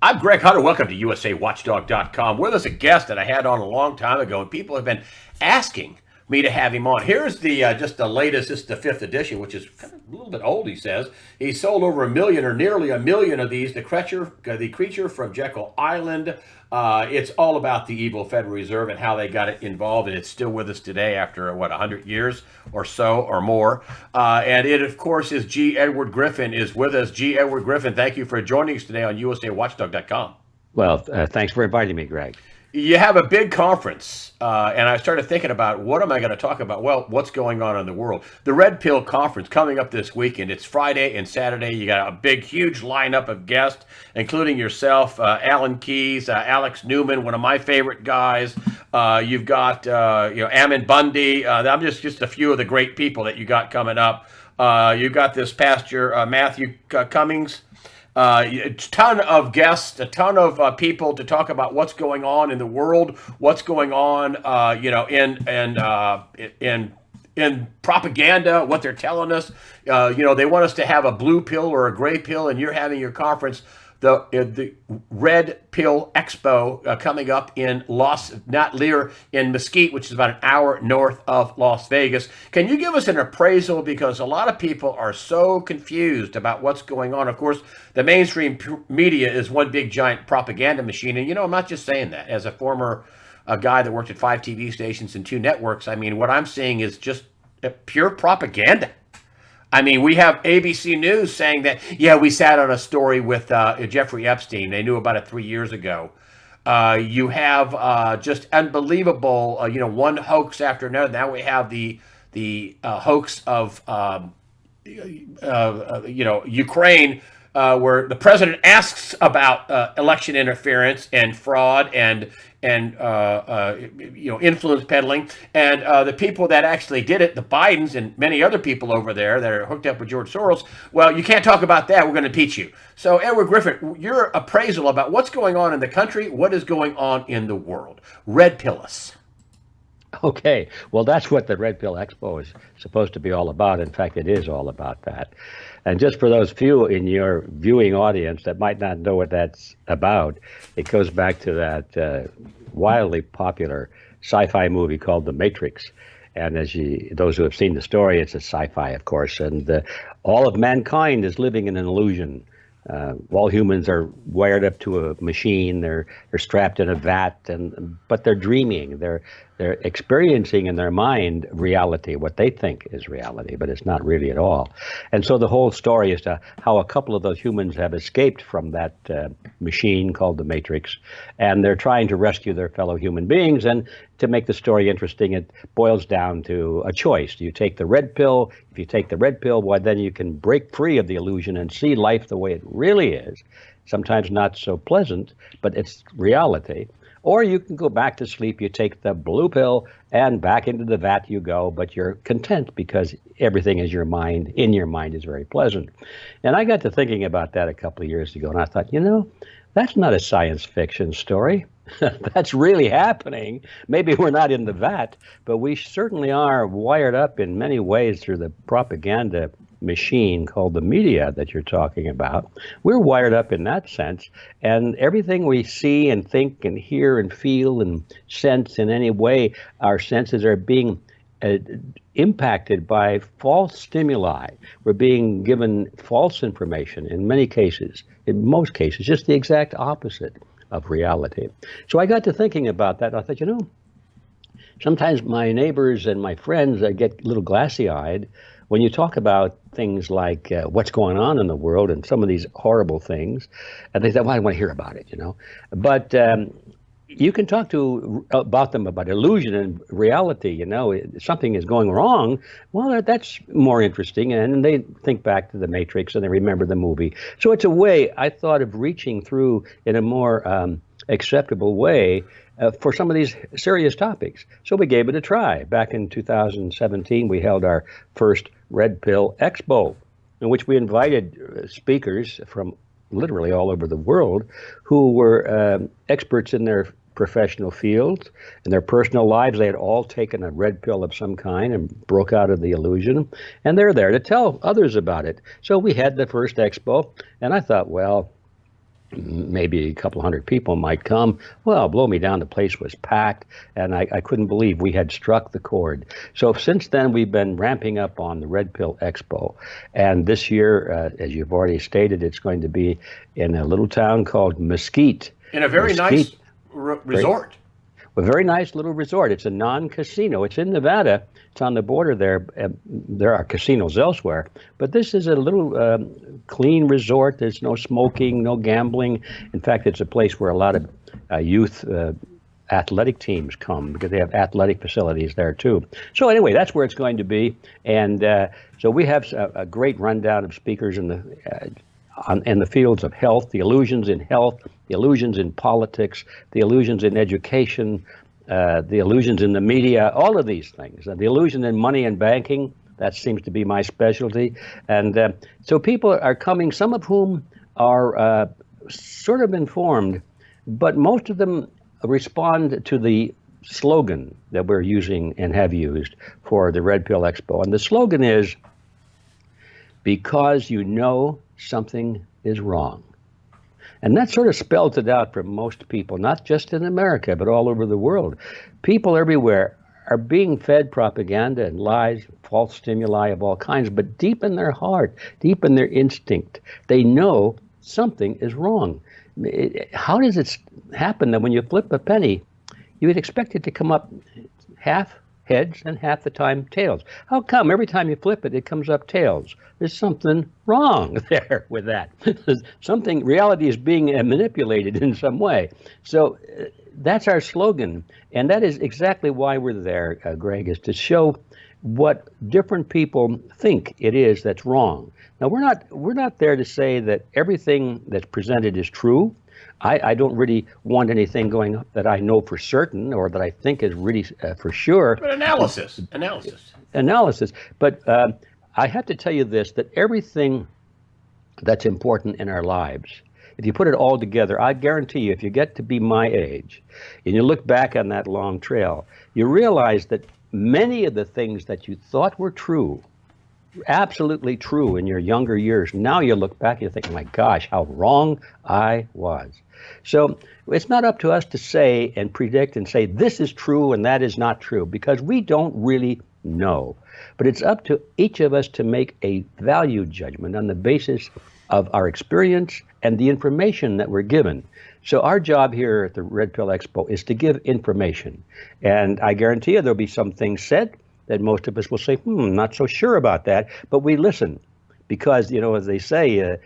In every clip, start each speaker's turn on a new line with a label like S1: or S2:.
S1: I'm Greg Hunter. Welcome to USAWatchdog.com. With us a guest that I had on a long time ago, and people have been asking me to have him on. Here's the just the latest. This is the fifth edition, which is kind of a little bit old. He says he sold over a million, or nearly a million, of these. The creature from Jekyll Island. It's all about the evil Federal Reserve and how they got it involved, and it's still with us today after 100 years or so or more. And it, of course, is G. Edward Griffin is with us. G. Edward Griffin, thank you for joining us today on USAWatchdog.com.
S2: Well, thanks for inviting me, Greg.
S1: You have a big conference, and I started thinking about what am I going to talk about? Well, what's going on in the world? The Red Pill Conference coming up this weekend. It's Friday and Saturday. You got a big, huge lineup of guests, including yourself, Alan Keyes, Alex Newman, one of my favorite guys. You've got Ammon Bundy. I'm just a few of the great people that you got coming up. You got this pastor Matthew Cummings. A ton of guests, a ton of people to talk about what's going on in the world, what's going on, in propaganda, what they're telling us. They want us to have a blue pill or a gray pill, and you're having your conference, the Red Pill Expo, coming up in in Mesquite, which is about an hour north of Las Vegas. Can you give us an appraisal? Because a lot of people are so confused about what's going on. Of course, the mainstream media is one big giant propaganda machine. And, I'm not just saying that. As a former guy that worked at 5 TV stations and 2 networks, I mean, what I'm seeing is just pure propaganda. I mean, we have ABC News saying that, we sat on a story with Jeffrey Epstein. They knew about it 3 years ago. You have just unbelievable, one hoax after another. Now we have the hoax of, Ukraine, where the president asks about election interference and fraud and influence peddling, and the people that actually did it, the Bidens and many other people over there that are hooked up with George Soros. Well, you can't talk about that. We're going to impeach you. So, Edward Griffin, your appraisal about what's going on in the country, what is going on in the world. Red pill us.
S2: Okay, well, that's what the Red Pill Expo is supposed to be all about. In fact, it is all about that. And just for those few in your viewing audience that might not know what that's about, it goes back to that wildly popular sci-fi movie called The Matrix. And those who have seen the story, it's a sci-fi, of course, and all of mankind is living in an illusion. All humans are wired up to a machine. They're strapped in a vat, but they're dreaming. They're experiencing in their mind reality, what they think is reality, but it's not really at all. And so the whole story is to how a couple of those humans have escaped from that machine called the Matrix, and they're trying to rescue their fellow human beings. And to make the story interesting, it boils down to a choice. Do you take the red pill? If you take the red pill, well, then you can break free of the illusion and see life the way it really is. Sometimes not so pleasant, but it's reality. Or you can go back to sleep, you take the blue pill, and back into the vat you go, but you're content because everything in your mind is very pleasant. And I got to thinking about that a couple of years ago, and I thought, that's not a science fiction story. That's really happening. Maybe we're not in the vat, but we certainly are wired up in many ways through the propaganda machine called the media that you're talking about. We're wired up in that sense, and everything we see and think and hear and feel and sense in any way, our senses are being impacted by false stimuli. We're being given false information in many cases, in most cases, just the exact opposite of reality. So I got to thinking about that. I thought, sometimes my neighbors and my friends get a little glassy-eyed when you talk about things like what's going on in the world and some of these horrible things, and they say, well, I want to hear about it, But you can talk about them about illusion and reality, something is going wrong. Well, that's more interesting, and they think back to the Matrix and they remember the movie. So it's a way, I thought, of reaching through in a more acceptable way for some of these serious topics. So we gave it a try. Back in 2017, we held our first Red Pill Expo, in which we invited speakers from literally all over the world who were experts in their professional fields. In their personal lives, they had all taken a red pill of some kind and broke out of the illusion, and they're there to tell others about it. So we had the first expo, and I thought, well, maybe a couple hundred people might come. Well, blow me down, the place was packed, and I couldn't believe we had struck the chord. So since then, we've been ramping up on the Red Pill Expo. And this year, as you've already stated, it's going to be in a little town called Mesquite.
S1: In a very nice resort.
S2: A very nice little resort. It's a non-casino. It's in Nevada. It's on the border there. There are casinos elsewhere, but this is a little clean resort. There's no smoking, no gambling. In fact, it's a place where a lot of youth athletic teams come because they have athletic facilities there too. So anyway, that's where it's going to be. And so we have a great rundown of speakers in the fields of health, the illusions in health, the illusions in politics, the illusions in education, the illusions in the media, all of these things. The illusion in money and banking, that seems to be my specialty. And so people are coming, some of whom are sort of informed, but most of them respond to the slogan that we're using and have used for the Red Pill Expo. And the slogan is, because you know something is wrong. And that sort of spells it out for most people, not just in America, but all over the world. People everywhere are being fed propaganda and lies, false stimuli of all kinds, but deep in their heart, deep in their instinct, they know something is wrong. How does it happen that when you flip a penny, you would expect it to come up half heads and half the time tails? How come every time you flip it, it comes up tails? There's something wrong there with that. Reality is being manipulated in some way. So that's our slogan. And that is exactly why we're there, Greg, is to show what different people think it is that's wrong. Now, we're not there to say that everything that's presented is true. I don't really want anything going up that I know for certain or that I think is really for sure.
S1: But analysis.
S2: But I have to tell you this, that everything that's important in our lives, if you put it all together, I guarantee you, if you get to be my age and you look back on that long trail, you realize that many of the things that you thought were true, absolutely true in your younger years, now you look back and you think, my gosh, how wrong I was. So it's not up to us to say and predict and say this is true and that is not true, because we don't really know. But it's up to each of us to make a value judgment on the basis of our experience and the information that we're given. So our job here at the Red Pill Expo is to give information. And I guarantee you there'll be some things said that most of us will say, not so sure about that. But we listen because, as they say,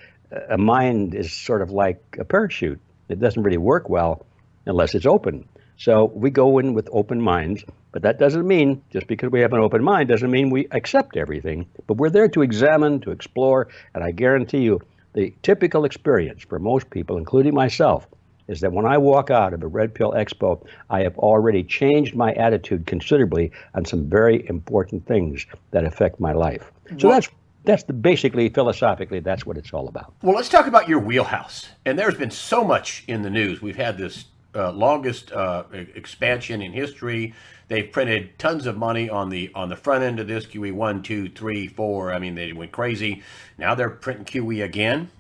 S2: a mind is sort of like a parachute. It doesn't really work well unless it's open. So we go in with open minds, but that doesn't mean, just because we have an open mind, doesn't mean we accept everything. But we're there to examine, to explore, and I guarantee you the typical experience for most people, including myself, is that when I walk out of a Red Pill Expo, I have already changed my attitude considerably on some very important things that affect my life. So that's basically, philosophically, that's what it's all about.
S1: Well, let's talk about your wheelhouse. And there's been so much in the news. We've had this longest expansion in history. They've printed tons of money on the front end of this, QE 1, 2, 3, 4. I mean, they went crazy. Now they're printing QE again.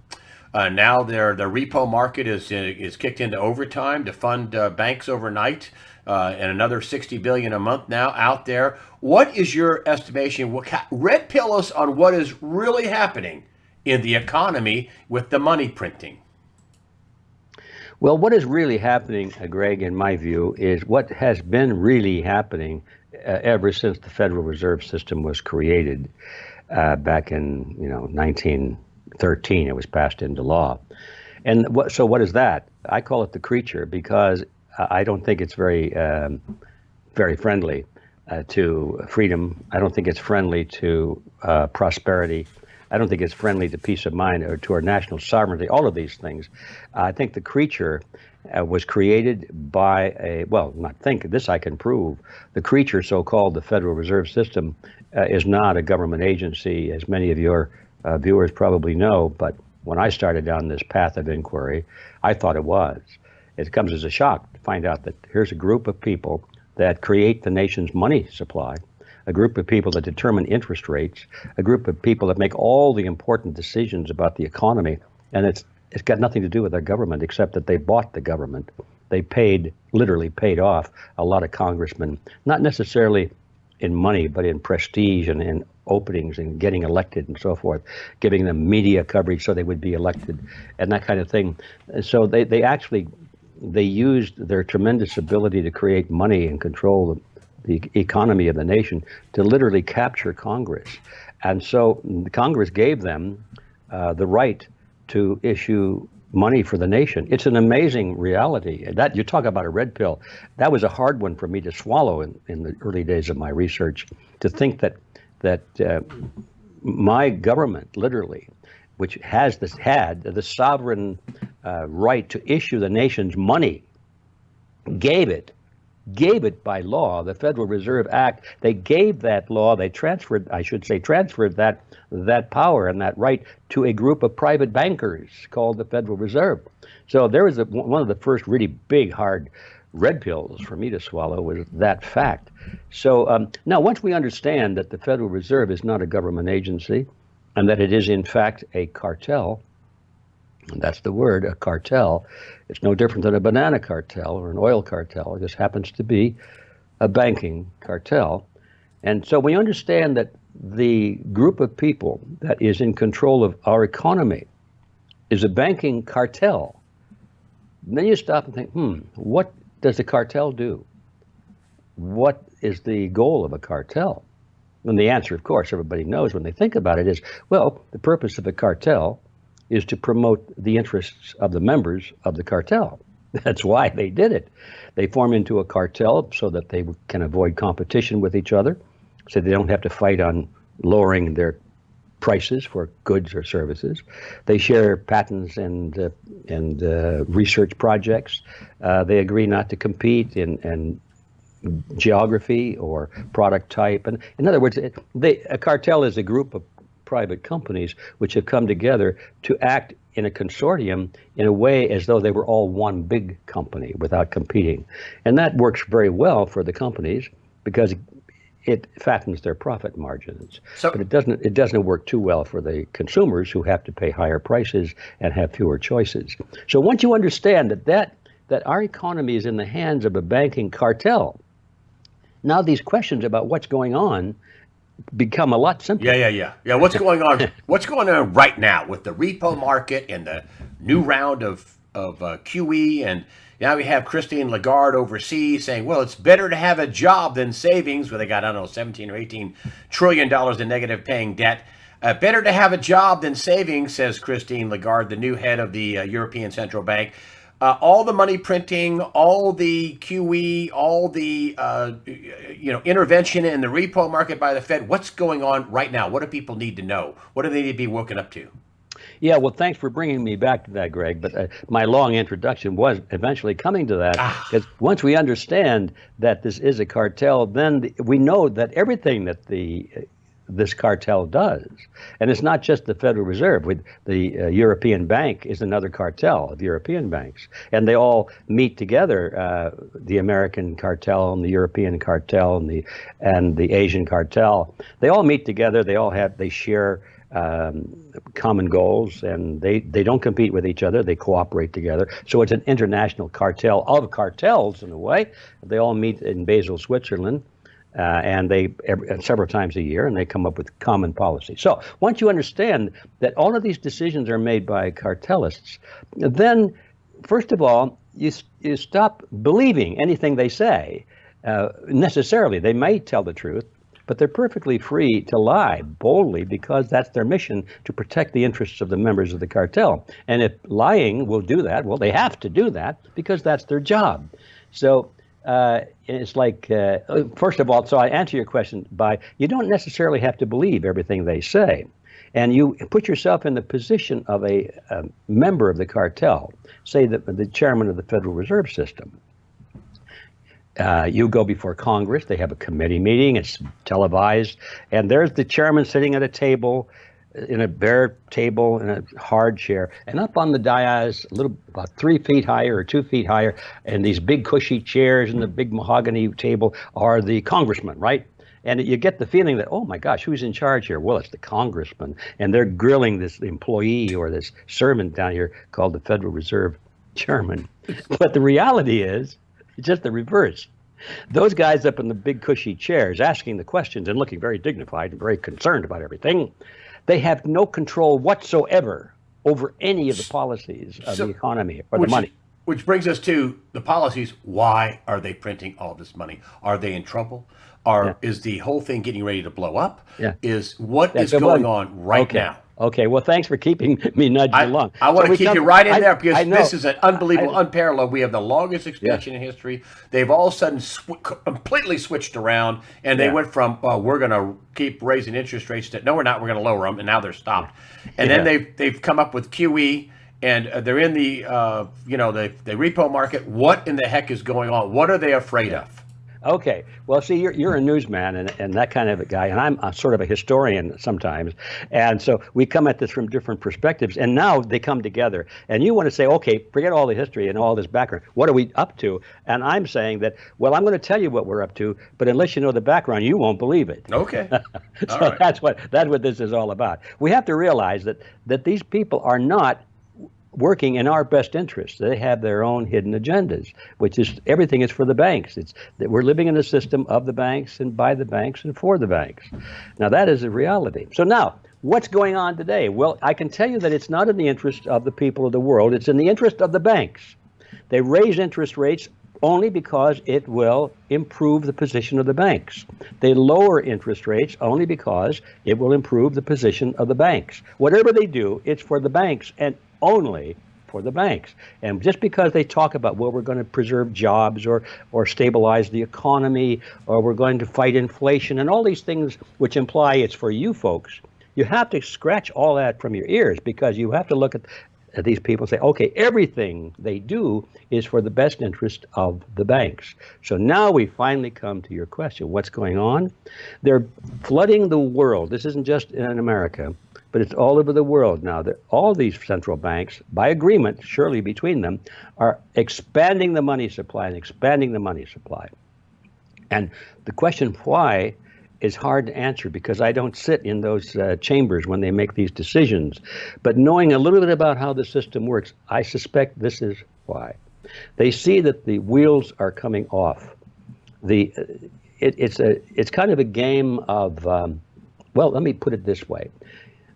S1: Now the repo market is kicked into overtime to fund banks overnight, and another $60 billion a month now out there. What is your estimation? Red pill us on what is really happening in the economy with the money printing.
S2: Well, what is really happening, Greg, in my view, is what has been really happening ever since the Federal Reserve System was created back in 1913. It was passed into law. And so what is that? I call it the creature because I don't think it's very friendly to freedom. I don't think it's friendly to prosperity. I don't think it's friendly to peace of mind or to our national sovereignty, all of these things. I think the creature was created by this I can prove. The creature, so-called the Federal Reserve System, is not a government agency, as many of your viewers probably know. But when I started down this path of inquiry, I thought it was. It comes as a shock to find out that here's a group of people that create the nation's money supply, a group of people that determine interest rates, a group of people that make all the important decisions about the economy, and it's it's got nothing to do with our government except that they bought the government. They literally paid off a lot of congressmen, not necessarily in money, but in prestige and in openings and getting elected and so forth, giving them media coverage so they would be elected and that kind of thing. And so they used their tremendous ability to create money and control the economy of the nation to literally capture Congress. And so Congress gave them the right to issue money for the nation. It's an amazing reality. That you talk about a red pill. That was a hard one for me to swallow in the early days of my research, to think that my government, literally, which had the sovereign right to issue the nation's money, gave it by law, the Federal Reserve Act. They gave that law, they transferred that power and that right to a group of private bankers called the Federal Reserve. So there was one of the first really big, hard red pills for me to swallow was that fact. So now once we understand that the Federal Reserve is not a government agency and that it is in fact a cartel, and that's the word, a cartel. It's no different than a banana cartel or an oil cartel. It just happens to be a banking cartel. And so we understand that the group of people that is in control of our economy is a banking cartel. And then you stop and think, what does the cartel do? What is the goal of a cartel? And the answer, of course, everybody knows when they think about it is, well, the purpose of a cartel is to promote the interests of the members of the cartel. That's why they did it. They form into a cartel so that they can avoid competition with each other, so they don't have to fight on lowering their prices for goods or services. They share patents and research projects. They agree not to compete in geography or product type. And in other words, a cartel is a group of private companies which have come together to act in a consortium in a way as though they were all one big company without competing. And that works very well for the companies because it fattens their profit margins. But it doesn't work too well for the consumers who have to pay higher prices and have fewer choices. So once you understand that our economy is in the hands of a banking cartel, now these questions about what's going on become a lot simpler.
S1: Yeah. What's going on? What's going on right now with the repo market and the new round of QE, and now we have Christine Lagarde overseas saying, well, it's better to have a job than savings, where they got, I don't know, 17 or 18 trillion dollars in negative paying debt. Better to have a job than savings, says Christine Lagarde, the new head of the European Central Bank. All the money printing, all the QE, all the intervention in the repo market by the Fed. What's going on right now? What do people need to know? What do they need to be woken up to?
S2: Yeah, well, thanks for bringing me back to that, Greg. But my long introduction was eventually coming to that. Because once we understand that this is a cartel, then we know that everything that this cartel does, and it's not just the Federal Reserve. The European Bank is another cartel of European banks, and they all meet together. The American cartel and the European cartel and the Asian cartel. They all meet together. They share common goals, and they don't compete with each other. They cooperate together. So it's an international cartel of cartels in a way. They all meet in Basel, Switzerland. And they several times a year, and they come up with common policy. So once you understand that all of these decisions are made by cartelists, then first of all, you stop believing anything they say necessarily. They may tell the truth, but they're perfectly free to lie boldly because that's their mission, to protect the interests of the members of the cartel. And if lying will do that, well, they have to do that because that's their job. So it's like, first of all, so I answer your question by, you don't necessarily have to believe everything they say. And you put yourself in the position of a member of the cartel, say the chairman of the Federal Reserve System. You go before Congress, they have a committee meeting, it's televised, and there's the chairman sitting at a table, in a bare table, in a hard chair, and up on the dais, about 3 feet higher or 2 feet higher, and these big cushy chairs and the big mahogany table are the congressmen, right? And you get the feeling that, oh my gosh, who's in charge here? Well, it's the congressman, and they're grilling this employee or this servant down here called the Federal Reserve Chairman. But the reality is, it's just the reverse. Those guys up in the big cushy chairs asking the questions and looking very dignified and very concerned about everything, they have no control whatsoever over any of the policies of the economy or the money.
S1: Which brings us to the policies. Why are they printing all this money? Are they in trouble? Is the whole thing getting ready to blow up?
S2: Yeah.
S1: What is going on right now?
S2: Okay, well, thanks for keeping me nudging along.
S1: I want to keep you right in there because this is an unbelievable, unparalleled. We have the longest expansion in history. They've all of a sudden completely switched around, and they went from, we're going to keep raising interest rates to, no, we're not, we're going to lower them, and now they're stopped. And then they've come up with QE, and they're in the, the repo market. What in the heck is going on? What are they afraid of?
S2: Okay. Well, see, you're a newsman and that kind of a guy, and I'm sort of a historian sometimes. And so we come at this from different perspectives, and now they come together. And you want to say, okay, forget all the history and all this background. What are we up to? And I'm saying that, well, I'm going to tell you what we're up to, but unless you know the background, you won't believe it.
S1: Okay.
S2: So right. That's what this is all about. We have to realize that these people are not working in our best interest. They have their own hidden agendas, which is everything is for the banks. It's that we're living in a system of the banks and by the banks and for the banks. Now that is a reality. So now, what's going on today? Well, I can tell you that it's not in the interest of the people of the world. It's in the interest of the banks. They raise interest rates only because it will improve the position of the banks. They lower interest rates only because it will improve the position of the banks. Whatever they do, it's for the banks and only for the banks. And just because they talk about, well, we're going to preserve jobs or stabilize the economy, or we're going to fight inflation and all these things which imply it's for you folks, you have to scratch all that from your ears, because you have to look at these people and say, okay, everything they do is for the best interest of the banks. So now we finally come to your question. What's going on? They're flooding the world. This isn't just in America, but it's all over the world now. All these central banks, by agreement, surely between them, are expanding the money supply and expanding the money supply. And the question why is hard to answer, because I don't sit in those chambers when they make these decisions. But knowing a little bit about how the system works, I suspect this is why. They see that the wheels are coming off. It's kind of a game of, well, let me put it this way.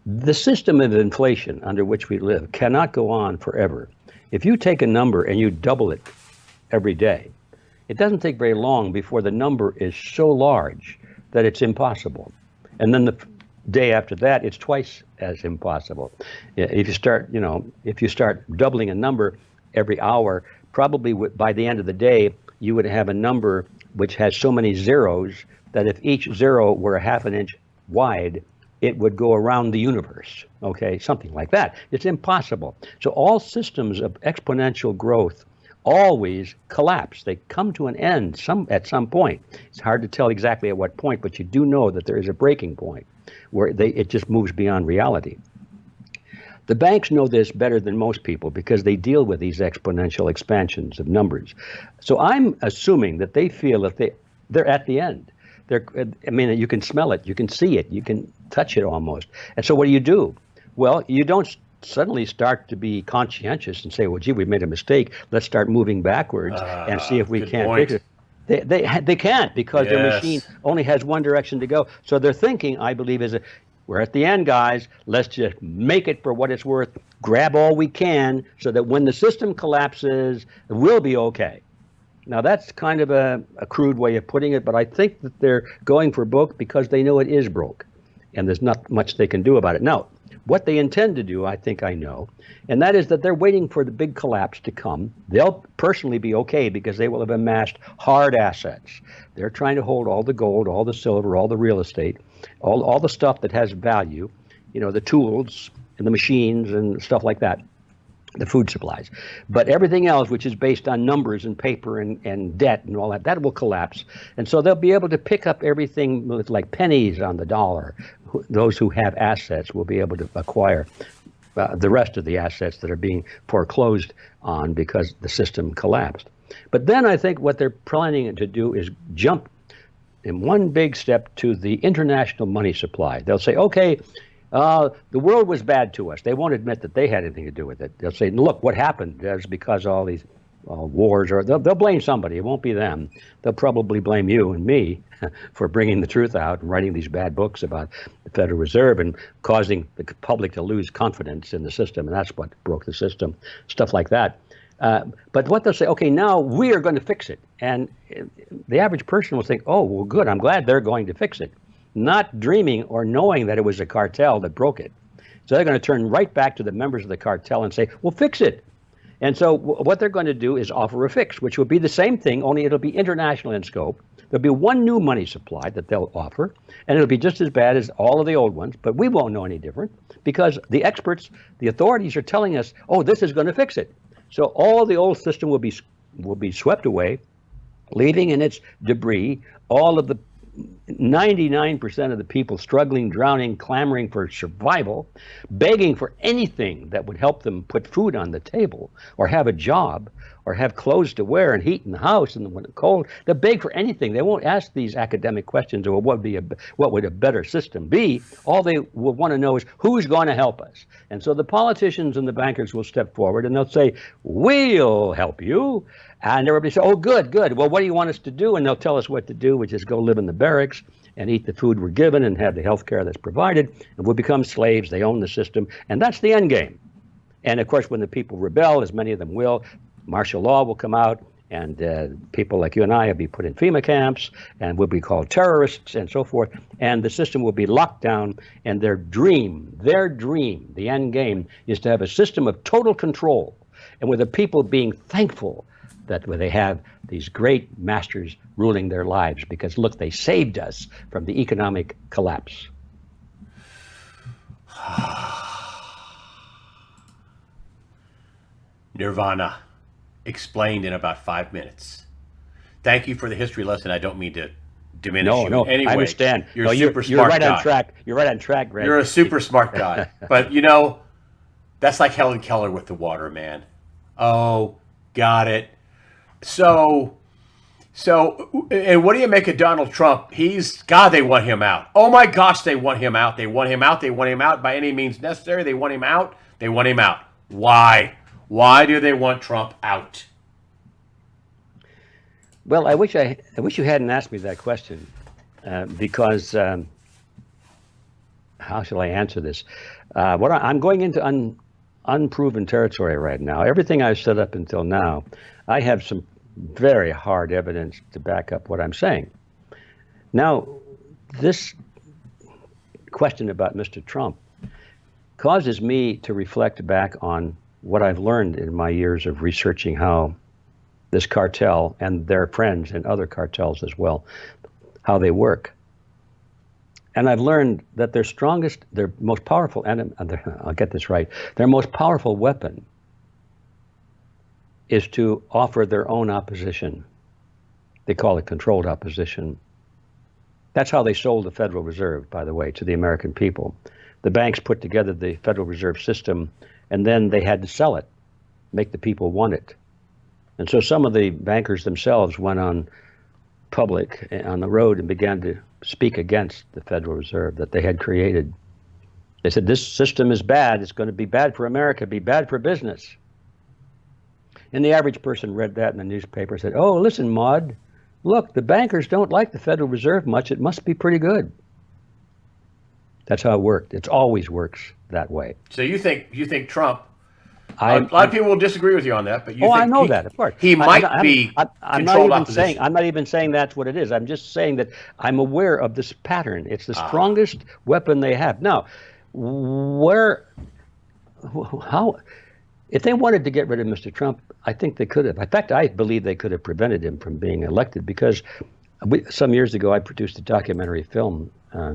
S2: The system of inflation under which we live cannot go on forever. If you take a number and you double it every day, it doesn't take very long before the number is so large that it's impossible. And then the day after that, it's twice as impossible. If you start doubling a number every hour, probably by the end of the day, you would have a number which has so many zeros that if each zero were a half an inch wide, it would go around the universe, okay? Something like that. It's impossible. So all systems of exponential growth always collapse. They come to an end at some point. It's hard to tell exactly at what point, but you do know that there is a breaking point where it just moves beyond reality. The banks know this better than most people because they deal with these exponential expansions of numbers. So I'm assuming that they feel that they're at the end. You can smell it, you can see it, you can touch it almost. And so what do? Well, you don't suddenly start to be conscientious and say, well, gee, we made a mistake. Let's start moving backwards and see if we can't fix it. They can't, because their machine only has one direction to go. So their thinking, I believe, is we're at the end, guys. Let's just make it for what it's worth. Grab all we can so that when the system collapses, we'll be okay. Now, that's kind of a crude way of putting it, but I think that they're going for broke because they know it is broke, and there's not much they can do about it. Now, what they intend to do, I think I know, and that is that they're waiting for the big collapse to come. They'll personally be okay because they will have amassed hard assets. They're trying to hold all the gold, all the silver, all the real estate, all the stuff that has value, the tools and the machines and stuff like that. The food supplies. But everything else, which is based on numbers and paper and debt and all that will collapse. And so they'll be able to pick up everything with like pennies on the dollar. Those who have assets will be able to acquire the rest of the assets that are being foreclosed on because the system collapsed. But then I think what they're planning to do is jump in one big step to the international money supply. They'll say, okay, the world was bad to us. They won't admit that they had anything to do with it. They'll say, look, what happened is because all these wars, or they'll blame somebody. It won't be them. They'll probably blame you and me for bringing the truth out and writing these bad books about the Federal Reserve and causing the public to lose confidence in the system. And that's what broke the system, stuff like that. But what they'll say, okay, now we are going to fix it. And the average person will think, oh, well, good, I'm glad they're going to fix it. Not dreaming or knowing that it was a cartel that broke it. So they're going to turn right back to the members of the cartel and say, well, fix it. And so what they're going to do is offer a fix, which will be the same thing, only it'll be international in scope. There'll be one new money supply that they'll offer, and it'll be just as bad as all of the old ones, but we won't know any different because the experts, the authorities are telling us, oh, this is going to fix it. So all the old system will be swept away, leaving in its debris all of the 99% of the people struggling, drowning, clamoring for survival, begging for anything that would help them put food on the table or have a job or have clothes to wear and heat in the house and when it's cold. They'll beg for anything. They won't ask these academic questions or what would a better system be. All they will want to know is who's going to help us. And so the politicians and the bankers will step forward and they'll say, we'll help you. And everybody say, oh, good, good. Well, what do you want us to do? And they'll tell us what to do, which is go live in the barracks and eat the food we're given and have the health care that's provided. And we'll become slaves. They own the system. And that's the end game. And, of course, when the people rebel, as many of them will, martial law will come out. And people like you and I will be put in FEMA camps and will be called terrorists and so forth. And the system will be locked down. And their dream, the end game, is to have a system of total control. And with the people being thankful that they have these great masters ruling their lives because, look, they saved us from the economic collapse.
S1: Nirvana, explained in about 5 minutes. Thank you for the history lesson. I don't mean to diminish you in any way.
S2: I understand.
S1: You're a super smart
S2: right
S1: guy.
S2: On track. You're right on track, Greg.
S1: You're a super smart guy. But, that's like Helen Keller with the water, man. Oh, got it. So, and what do you make of Donald Trump? They want him out. Oh my gosh, they want him out. They want him out. They want him out by any means necessary. They want him out. They want him out. Why? Why do they want Trump out?
S2: Well, I wish you hadn't asked me that question, because how shall I answer this? I'm going into unproven territory right now. Everything I've said up until now, I have some very hard evidence to back up what I'm saying. Now, this question about Mr. Trump causes me to reflect back on what I've learned in my years of researching how this cartel and their friends and other cartels as well, how they work. And I've learned that their most powerful enemy, I'll get this right, their most powerful weapon is to offer their own opposition. They call it controlled opposition. That's how they sold the Federal Reserve, by the way, to the American people. The banks put together the Federal Reserve System, and then they had to sell it, make the people want it. And so some of the bankers themselves went on public on the road and began to speak against the Federal Reserve that they had created. They said, this system is bad. It's going to be bad for America, be bad for business. And the average person read that in the newspaper and said, oh, listen, Maud, look, the bankers don't like the Federal Reserve much. It must be pretty good. That's how it worked. It always works that way.
S1: So you think Trump, a lot of people will disagree with you on that, but you think
S2: I know that, of course.
S1: He might be controlled opposition.
S2: I'm not even saying that's what it is. I'm just saying that I'm aware of this pattern. It's the strongest weapon they have. Now, if they wanted to get rid of Mr. Trump, I think they could have. In fact, I believe they could have prevented him from being elected because some years ago I produced a documentary film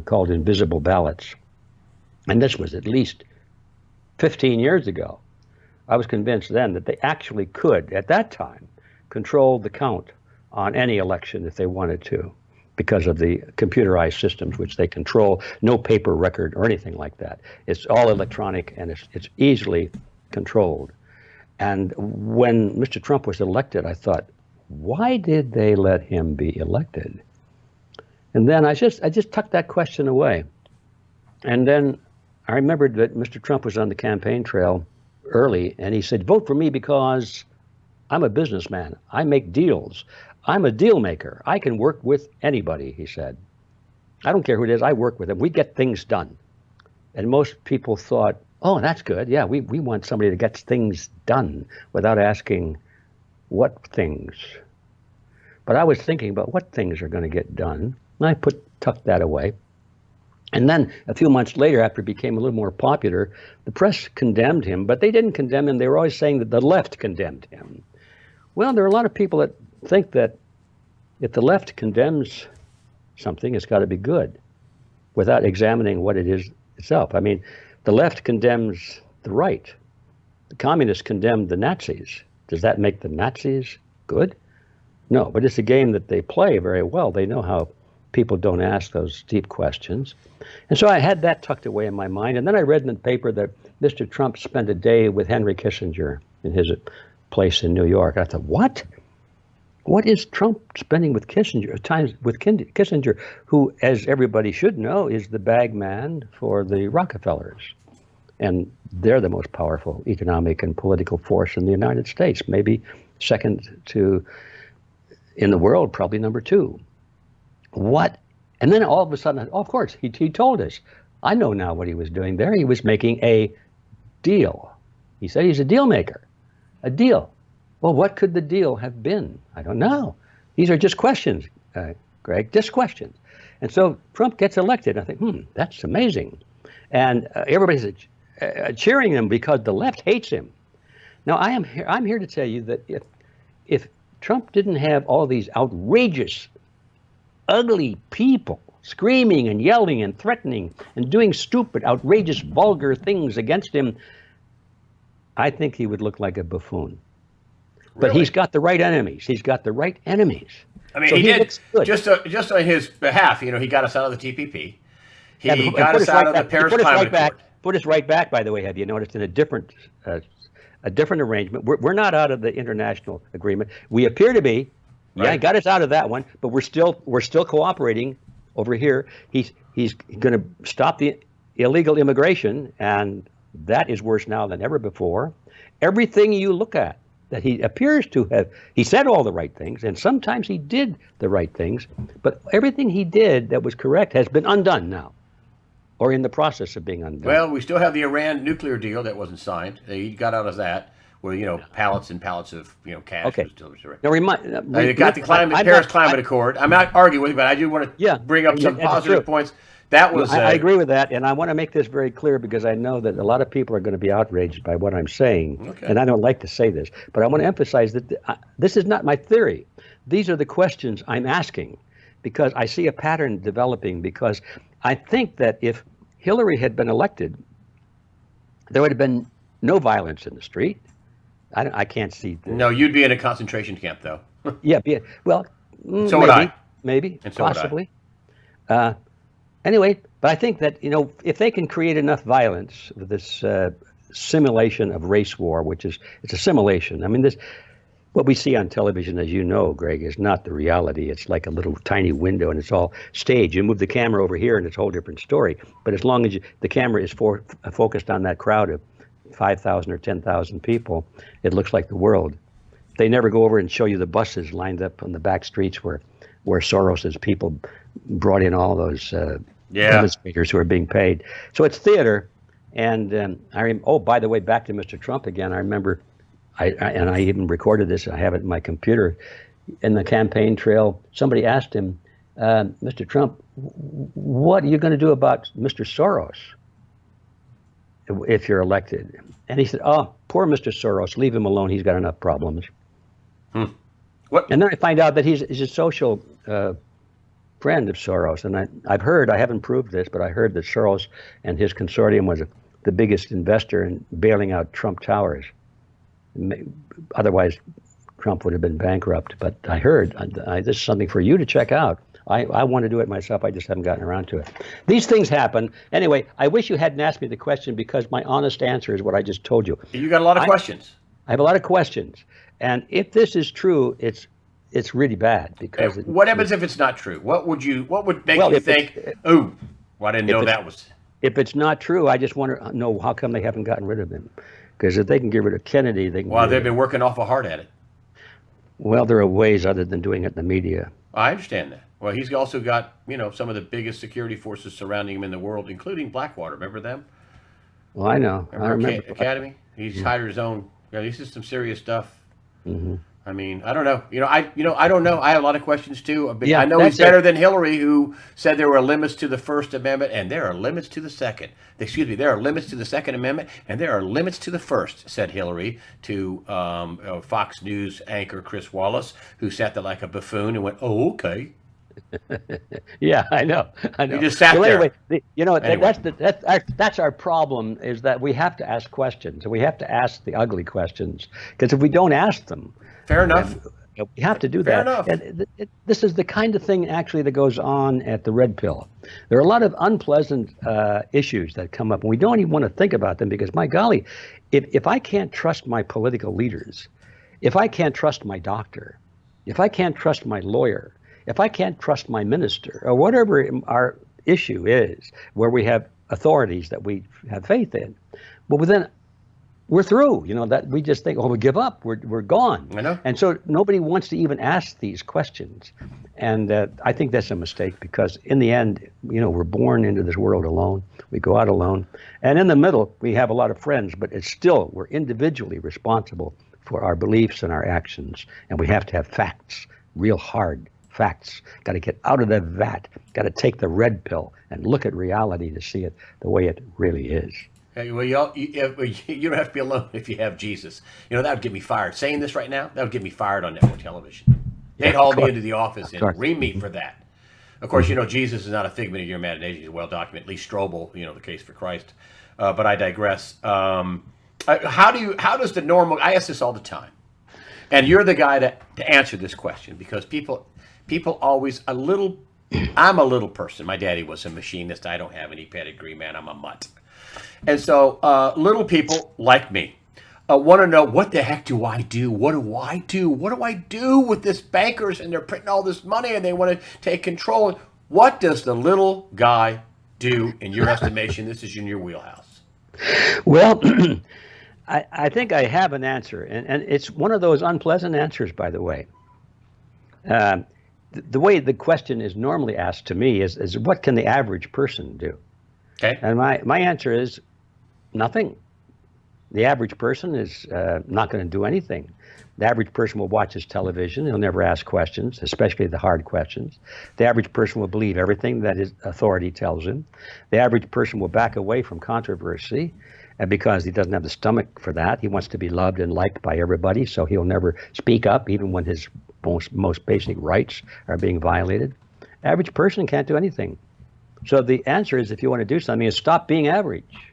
S2: called Invisible Ballots. And this was at least 15 years ago. I was convinced then that they actually could, at that time, control the count on any election if they wanted to because of the computerized systems which they control, no paper record or anything like that. It's all electronic and it's easily controlled. And when Mr. Trump was elected, I thought, why did they let him be elected? And then I just tucked that question away. And then I remembered that Mr. Trump was on the campaign trail early, and he said, vote for me because I'm a businessman. I make deals. I'm a deal maker. I can work with anybody, he said. I don't care who it is. I work with them. We get things done. And most people thought, oh, that's good. Yeah, we want somebody that gets things done without asking what things. But I was thinking about what things are going to get done. And I tucked that away. And then a few months later, after it became a little more popular, the press condemned him, but they didn't condemn him. They were always saying that the left condemned him. Well, there are a lot of people that think that if the left condemns something, it's got to be good without examining what it is itself. I mean, the left condemns the right. The communists condemned the Nazis. Does that make the Nazis good? No, but it's a game that they play very well. They know how people don't ask those deep questions. And so I had that tucked away in my mind. And then I read in the paper that Mr. Trump spent a day with Henry Kissinger in his place in New York. I thought, what? What is Trump spending with Kissinger? Times with Kissinger, who, as everybody should know, is the bag man for the Rockefellers. And they're the most powerful economic and political force in the United States, maybe second to, in the world, probably number two. What? And then all of a sudden, of course, he told us. I know now what he was doing there. He was making a deal. He said he's a deal maker. A deal. Well, what could the deal have been? I don't know. These are just questions, Greg, just questions. And so Trump gets elected. I think, that's amazing. And everybody's cheering him because the left hates him. Now, I'm here to tell you that if Trump didn't have all these outrageous, ugly people screaming and yelling and threatening and doing stupid, outrageous, vulgar things against him, I think he would look like a buffoon. But
S1: Really?
S2: he's got the right enemies. He's got the right enemies.
S1: I mean,
S2: so
S1: he did
S2: looks good.
S1: just on his behalf. He got us out of the TPP. He
S2: And
S1: got us out of the Paris Climate Accord.
S2: Put us right back. By the way, have you noticed in a different arrangement? We're not out of the international agreement. We appear to be. Yeah,
S1: Right.
S2: he got us out of that one, but we're still cooperating over here. He's going to stop the illegal immigration, and that is worse now than ever before. Everything you look at that he appears to have, he said all the right things, and sometimes he did the right things, but everything he did that was correct has been undone now, or in the process of being undone.
S1: Well, we still have the Iran nuclear deal that wasn't signed. He got out of that, where pallets and pallets of cash.
S2: Okay.
S1: Was still destroyed.
S2: Now,
S1: They got the Paris Climate Accord. I'm not arguing with you, but I do want to bring up some
S2: that's
S1: positive
S2: true.
S1: points. That was.
S2: I agree with that, and I want to make this very clear because I know that a lot of people are going to be outraged by what I'm saying,
S1: Okay.
S2: and I don't like to say this, but I want to emphasize that this is not my theory. These are the questions I'm asking because I see a pattern developing, because I think that if Hillary had been elected, there would have been no violence in the street. I can't see.
S1: No, you'd be in a concentration camp, though.
S2: Yeah, well,
S1: So would I.
S2: Maybe,
S1: And so would I.
S2: possibly. Anyway, but I think that, if they can create enough violence with this simulation of race war, it's a simulation. I mean, what we see on television, as you know, Greg, is not the reality. It's like a little tiny window, and it's all staged. You move the camera over here, and it's a whole different story. But as long as the camera is focused on that crowd of 5,000 or 10,000 people, it looks like the world. They never go over and show you the buses lined up on the back streets where Soros's people brought in all those demonstrators who are being paid. So it's theater. And by the way, back to Mr. Trump again. I remember, I even recorded this. I have it in my computer. In the campaign trail, somebody asked him, Mr. Trump, what are you going to do about Mr. Soros if you're elected? And he said, oh, poor Mr. Soros, leave him alone. He's got enough problems.
S1: What?
S2: And then I find out that he's a social friend of Soros. And I've heard, I haven't proved this, but I heard that Soros and his consortium was the biggest investor in bailing out Trump Towers. Otherwise, Trump would have been bankrupt. But I heard, this is something for you to check out. I want to do it myself. I just haven't gotten around to it. These things happen. Anyway, I wish you hadn't asked me the question, because my honest answer is what I just told you.
S1: You got a lot of questions.
S2: I have a lot of questions. And if this is true, it's it's really bad because
S1: What happens if it's not true? What would make
S2: well,
S1: you think, oh, well, I didn't know that was.
S2: if it's not true, I just want to know how come they haven't gotten rid of him. Because if they can get rid of Kennedy, they can.
S1: Well, they've been working awful hard at it.
S2: Well, there are ways other than doing it in the media.
S1: I understand that. Well, he's also got, some of the biggest security forces surrounding him in the world, including Blackwater. Remember them?
S2: Well, I know. I remember
S1: Academy. He's hired his own. This is some serious stuff.
S2: Mm-hmm.
S1: I mean, I don't know. I don't know. I have a lot of questions too. But
S2: Yeah,
S1: I know he's better than Hillary, who said there were limits to the First Amendment, and there are limits to the Second. Excuse me, there are limits to the Second Amendment, and there are limits to the First, said Hillary to Fox News anchor Chris Wallace, who sat there like a buffoon and went, "Oh, okay."
S2: Yeah, I know.
S1: He just sat there.
S2: Anyway, that's our problem, is that we have to ask questions, and we have to ask the ugly questions, because if we don't ask them,
S1: fair enough.
S2: We have to do
S1: Fair
S2: that.
S1: enough.
S2: And this is the kind of thing actually that goes on at the Red Pill. There are a lot of unpleasant issues that come up, and we don't even want to think about them because, my golly, if I can't trust my political leaders, if I can't trust my doctor, if I can't trust my lawyer, if I can't trust my minister, or whatever our issue is, where we have authorities that we have faith in, well, then we're through. That we just think, oh, we give up, we're gone.
S1: I know.
S2: And so nobody wants to even ask these questions. And I think that's a mistake, because in the end, we're born into this world alone. We go out alone. And in the middle, we have a lot of friends, but it's still, we're individually responsible for our beliefs and our actions. And we have to have facts, real hard facts. Got to get out of the vat. Got to take the red pill and look at reality to see it the way it really is.
S1: Well, you don't have to be alone if you have Jesus. That would get me fired. Saying this right now, that would get me fired on network television. They'd haul me into the office and ream me for that. Of course, Jesus is not a figment of your imagination. He's well documented. Lee Strobel, the case for Christ. But I digress. How does the normal? I ask this all the time, and you're the guy to answer this question, because people always I'm a little person. My daddy was a machinist. I don't have any pedigree, man. I'm a mutt. And so little people like me want to know, what the heck do I do? What do I do? What do I do with this bankers, and they're printing all this money and they want to take control? What does the little guy do in your estimation? This is in your wheelhouse.
S2: Well, I think I have an answer, and it's one of those unpleasant answers, by the way. The way the question is normally asked to me is what can the average person do?
S1: Okay.
S2: And my answer is nothing. The average person is not going to do anything. The average person will watch his television. He'll never ask questions, especially the hard questions. The average person will believe everything that his authority tells him. The average person will back away from controversy, and because he doesn't have the stomach for that. He wants to be loved and liked by everybody, so he'll never speak up, even when his most basic rights are being violated. Average person can't do anything. So the answer is, if you want to do something, is stop being average.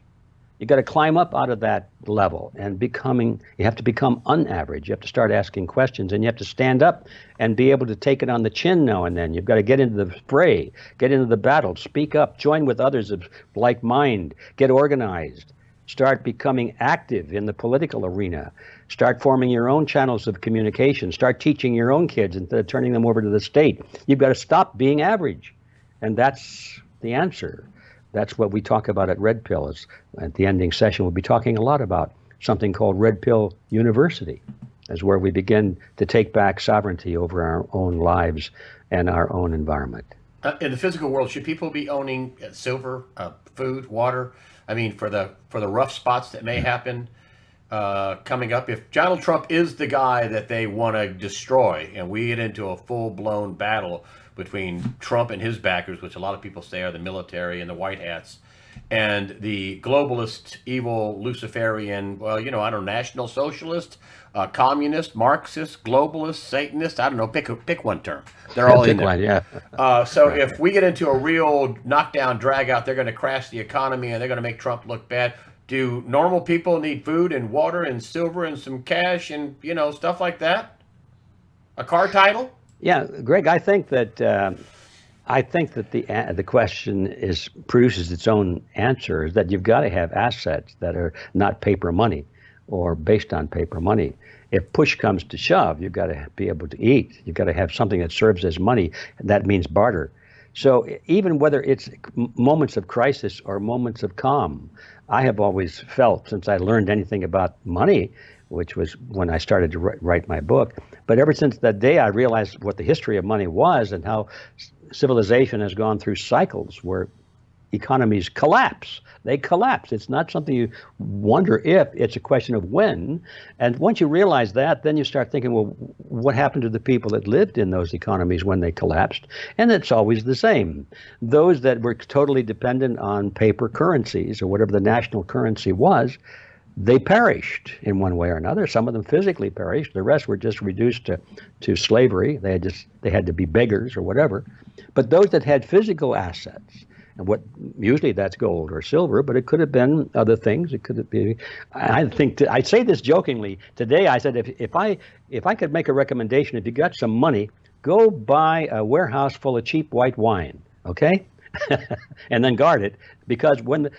S2: You got to climb up out of that level and you have to become unaverage. You have to start asking questions, and you have to stand up and be able to take it on the chin now and then. You've got to get into the fray, get into the battle, speak up, join with others of like mind, get organized, start becoming active in the political arena, start forming your own channels of communication, start teaching your own kids instead of turning them over to the state. You've got to stop being average. And that's the answer. That's what we talk about at Red Pill. At the ending session, we'll be talking a lot about something called Red Pill University, as where we begin to take back sovereignty over our own lives and our own environment.
S1: In the physical world, should people be owning silver, food, water? I mean, for the rough spots that may happen coming up, if Donald Trump is the guy that they want to destroy, and we get into a full-blown battle between Trump and his backers, which a lot of people say are the military and the white hats, and the globalist, evil, Luciferian, well, I don't know, National Socialist, communist, Marxist, globalist, Satanist, I don't know, pick one term. They're all in there.
S2: One, yeah.
S1: So if we get into a real knockdown, drag out, they're going to crash the economy and they're going to make Trump look bad. Do normal people need food and water and silver and some cash and, stuff like that? A car title?
S2: Yeah, Greg, I think that the question produces its own answer, is that you've got to have assets that are not paper money. or based on paper money. If push comes to shove, you've got to be able to eat. You've got to have something that serves as money. And that means barter. So even whether it's moments of crisis or moments of calm, I have always felt, since I learned anything about money, which was when I started to write my book, but ever since that day I realized what the history of money was and how civilization has gone through cycles where economies collapse. They collapse. It's not something you wonder if, it's a question of when. And once you realize that, then you start thinking, well, what happened to the people that lived in those economies when they collapsed? And it's always the same. Those that were totally dependent on paper currencies or whatever the national currency was, they perished in one way or another. Some of them physically perished. The rest were just reduced to slavery. They had to be beggars or whatever. But those that had physical assets, and what usually that's gold or silver, but it could have been other things. It could have been. I think I say this jokingly. Today I said if I could make a recommendation, if you got some money, go buy a warehouse full of cheap white wine, okay, and then guard it, because when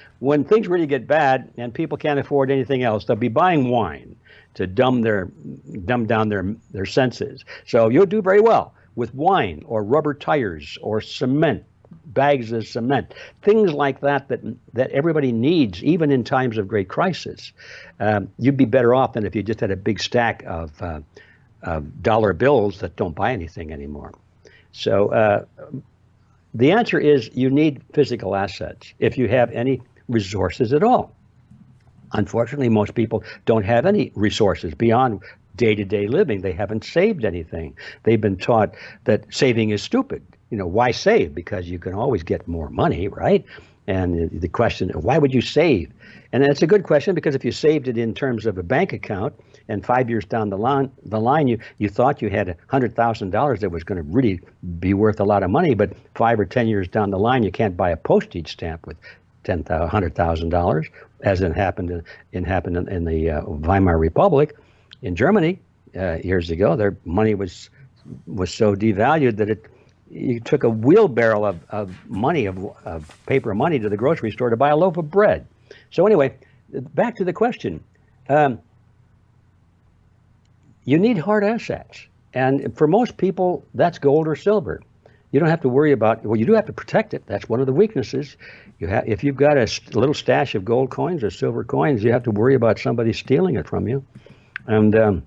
S2: things really get bad and people can't afford anything else, they'll be buying wine to dumb down their senses. So you'll do very well with wine or rubber tires or cement. Bags of cement, things like that everybody needs, even in times of great crisis. You'd be better off than if you just had a big stack of dollar bills that don't buy anything anymore. So the answer is you need physical assets if you have any resources at all. Unfortunately, most people don't have any resources beyond day-to-day living. They haven't saved anything. They've been taught that saving is stupid. Why save? Because you can always get more money, right? And the question, why would you save? And it's a good question, because if you saved it in terms of a bank account and 5 years down the line you thought you had $100,000 that was going to really be worth a lot of money, but 5 or 10 years down the line you can't buy a postage stamp with $100,000, as it happened in the Weimar Republic in Germany years ago. Their money was so devalued that you took a wheelbarrow of money, of paper money, to the grocery store to buy a loaf of bread. So anyway, back to the question. You need hard assets. And for most people, that's gold or silver. You don't have to worry about, well, you do have to protect it. That's one of the weaknesses. If you've got a little stash of gold coins or silver coins, you have to worry about somebody stealing it from you. And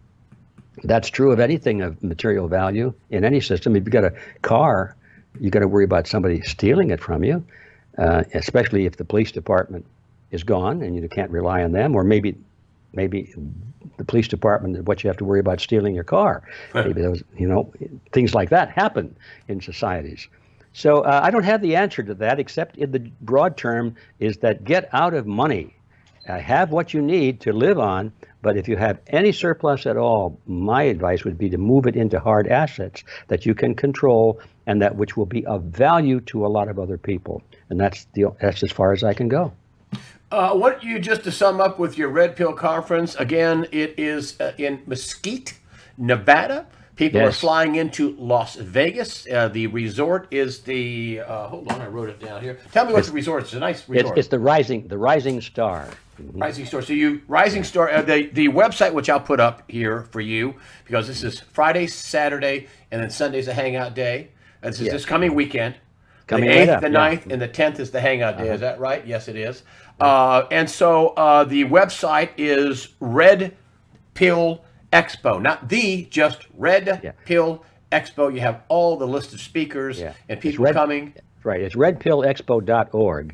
S2: that's true of anything of material value in any system. If you've got a car, you've got to worry about somebody stealing it from you, especially if the police department is gone and you can't rely on them, or maybe the police department is what you have to worry about stealing your car. Maybe those, things like that happen in societies. So I don't have the answer to that, except in the broad term is that get out of money. Have what you need to live on, but if you have any surplus at all, my advice would be to move it into hard assets that you can control and that which will be of value to a lot of other people. And that's as far as I can go.
S1: What you just to sum up with your Red Pill Conference, again, it is in Mesquite, Nevada. People are flying into Las Vegas. The resort is the, hold on, I wrote it down here. Tell me what the resort is. It's a nice resort.
S2: It's the Rising Star. Mm-hmm.
S1: Rising Star. So Rising Star, the website, which I'll put up here for you, because this is Friday, Saturday, and then Sunday's a hangout day. This is this coming weekend.
S2: Coming
S1: the 8th,
S2: right
S1: the 9th, and the 10th is the hangout day. Is that right? Yes, it is. And so the website is Red Pill Expo, not just Red Pill Expo. You have all the list of speakers and people coming.
S2: Right, it's redpillexpo.org.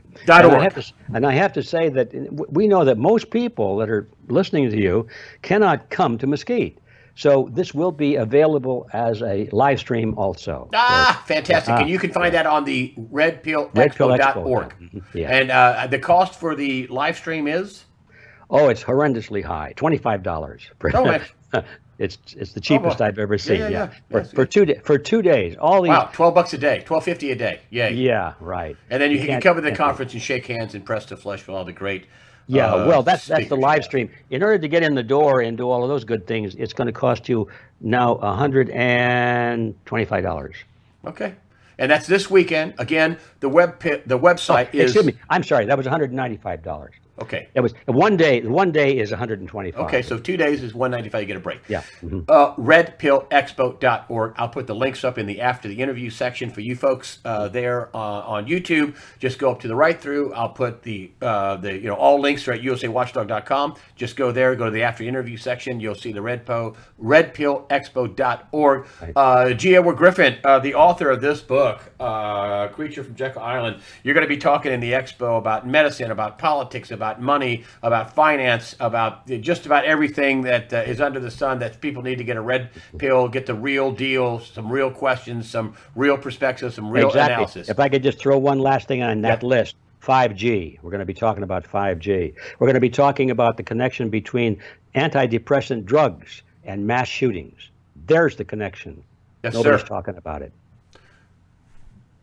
S2: And I have to say that we know that most people that are listening to you cannot come to Mesquite. So this will be available as a live stream also.
S1: Fantastic. And you can find that on the redpillexpo.org. And the cost for the live stream is?
S2: Oh, it's horrendously high, $25. It's the cheapest I've ever seen. For 2 days. All these.
S1: Wow, $12 a day, $12.50 a day.
S2: Yeah, right.
S1: And then you can come to the conference and shake hands and press the flesh with all the great.
S2: Well, that's the live stream. In order to get in the door and do all of those good things, it's going to cost you now $125.
S1: Okay. And that's this weekend. Again, the website is.
S2: Excuse me. I'm sorry. That was $195.
S1: Okay.
S2: It was 1 day. 1 day is 125.
S1: Okay, so 2 days is 195. You get a break.
S2: Yeah.
S1: Redpillexpo.org. I'll put the links up in the after the interview section for you folks there on YouTube. Just go up to the right through. I'll put the all links are at usawatchdog.com. Just go there. Go to the after interview section. You'll see the redpillexpo.org.
S2: Right.
S1: G. Edward Griffin, the author of this book, Creature from Jekyll Island. You're going to be talking in the expo about medicine, about politics, about money, about finance, about just about everything that is under the sun that people need to get a red pill, get the real deal, some real questions, some real perspectives, some real analysis.
S2: If I could just throw one last thing on that list, 5G. We're going to be talking about 5G. We're going to be talking about the connection between antidepressant drugs and mass shootings. There's the connection.
S1: Yes,
S2: Nobody's
S1: sir.
S2: talking about it.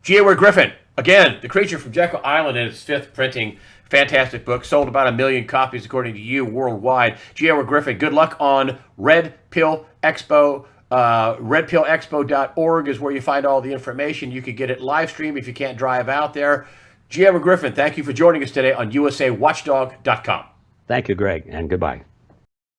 S1: G. Edward Griffin, again, The Creature from Jekyll Island in its 5th printing. Fantastic book. Sold about 1 million copies, according to you, worldwide. G. Edward Griffin, good luck on Red Pill Expo. Redpillexpo.org is where you find all the information. You can get it live stream if you can't drive out there. G. Edward Griffin, thank you for joining us today on usawatchdog.com.
S2: Thank you, Greg, and goodbye.